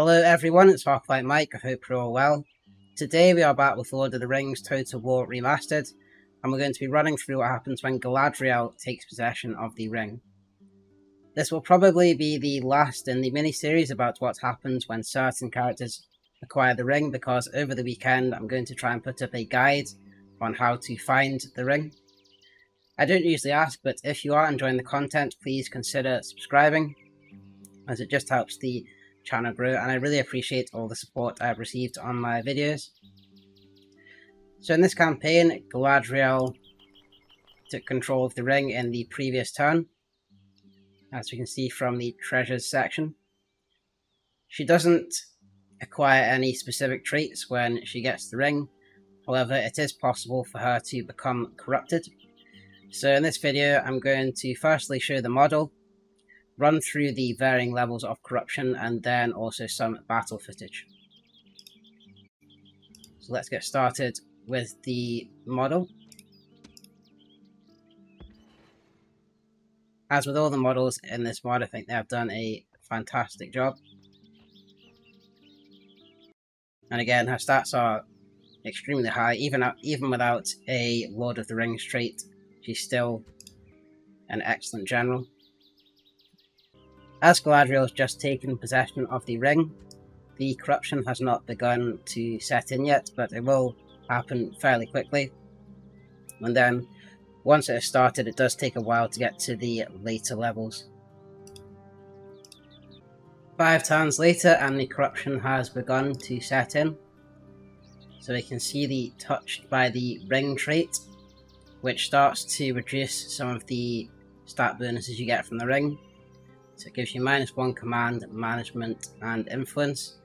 Hello everyone, it's Half-Light Mike, I hope you're all well. Today we are back with Lord of the Rings Total War Remastered, and we're going to be running through what happens when Galadriel takes possession of the ring. This will probably be the last in the mini-series about what happens when certain characters acquire the ring, because over the weekend I'm going to try and put up a guide on how to find the ring. I don't usually ask, but if you are enjoying the content, please consider subscribing, as it just helps the channel grow, and I really appreciate all the support I've received on my videos. So in this campaign, Galadriel took control of the ring in the previous turn, as we can see from the treasures section. She doesn't acquire any specific traits when she gets the ring, however it is possible for her to become corrupted. So in this video I'm going to firstly show the model, run through the varying levels of corruption, and then also some battle footage. So let's get started with the model. As with all the models in this mod, I think they have done a fantastic job. And again, her stats are extremely high, even without a Lord of the Rings trait. She's still an excellent general. As Galadriel has just taken possession of the ring, the corruption has not begun to set in yet, but it will happen fairly quickly. And then, once it has started, it does take a while to get to the later levels. 5 turns later, and the corruption has begun to set in. So we can see the touched by the ring trait, which starts to reduce some of the stat bonuses you get from the ring. So it gives you -1 command, management, and influence,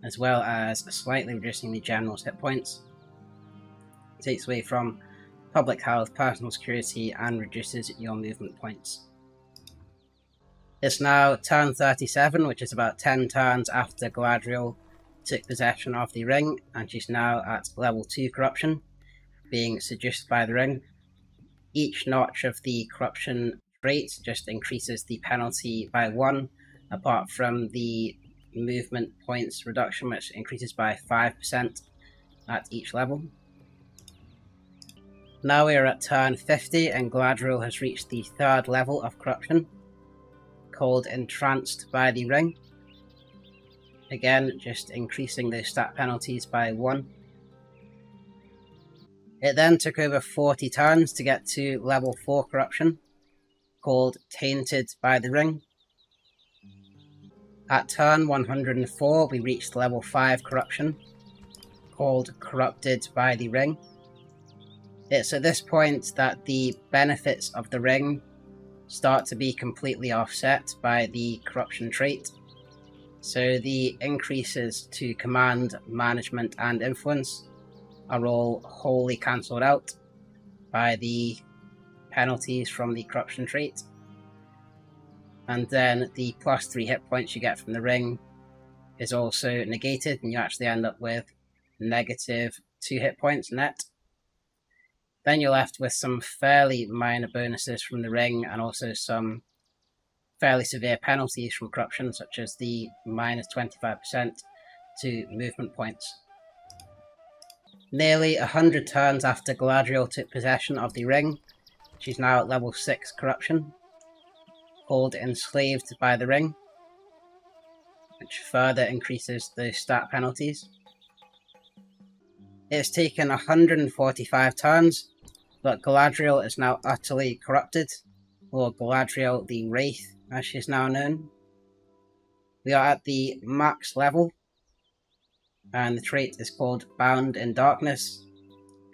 as well as slightly reducing the general's hit points. It takes away from public health, personal security, and reduces your movement points. It's now turn 37, which is about 10 turns after Galadriel took possession of the ring, and she's now at level 2 corruption, being seduced by the ring. Each notch of the corruption rate just increases the penalty by 1, apart from the movement points reduction, which increases by 5% at each level. Now we are at turn 50, and Galadriel has reached the 3rd level of corruption, called Entranced by the Ring. Again, just increasing those stat penalties by 1. It then took over 40 turns to get to level 4 corruption, called Tainted by the Ring. At turn 104 we reached level 5 corruption, called Corrupted by the Ring. It's at this point that the benefits of the ring start to be completely offset by the corruption trait. So the increases to command, management, and influence are all wholly cancelled out by the penalties from the corruption trait, and then the +3 hit points you get from the ring is also negated, and you actually end up with -2 hit points net. Then you're left with some fairly minor bonuses from the ring, and also some fairly severe penalties from corruption, such as the -25% to movement points. Nearly 100 turns after Galadriel took possession of the ring, she's now at level 6 corruption, called Enslaved by the Ring, which further increases those stat penalties. It's taken 145 turns, but Galadriel is now utterly corrupted, or Galadriel the Wraith, as she is now known. We are at the max level, and the trait is called Bound in Darkness.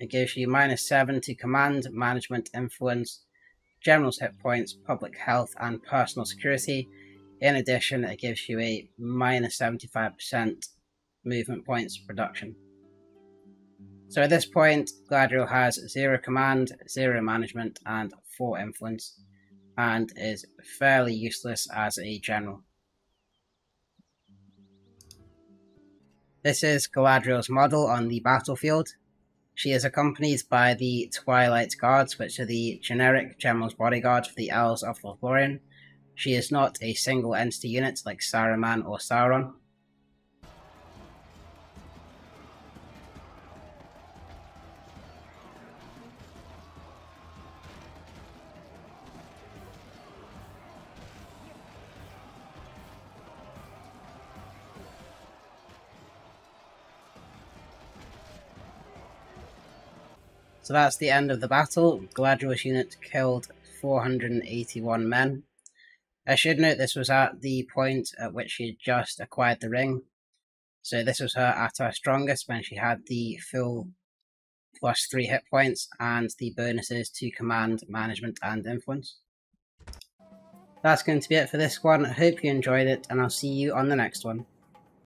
It gives you -7 to command, management, influence, general's hit points, public health, and personal security. In addition, it gives you a -75% movement points reduction. So at this point, Galadriel has 0 command, 0 management, and 4 influence, and is fairly useless as a general. This is Galadriel's model on the battlefield. She is accompanied by the Twilight Guards, which are the generic general's bodyguard for the Elves of Lothlorien. She is not a single entity unit like Saruman or Sauron. So that's the end of the battle. Galadriel's unit killed 481 men. I should note this was at the point at which she had just acquired the ring. So this was her at her strongest, when she had the full +3 hit points and the bonuses to command, management and influence. That's going to be it for this one. I hope you enjoyed it, and I'll see you on the next one.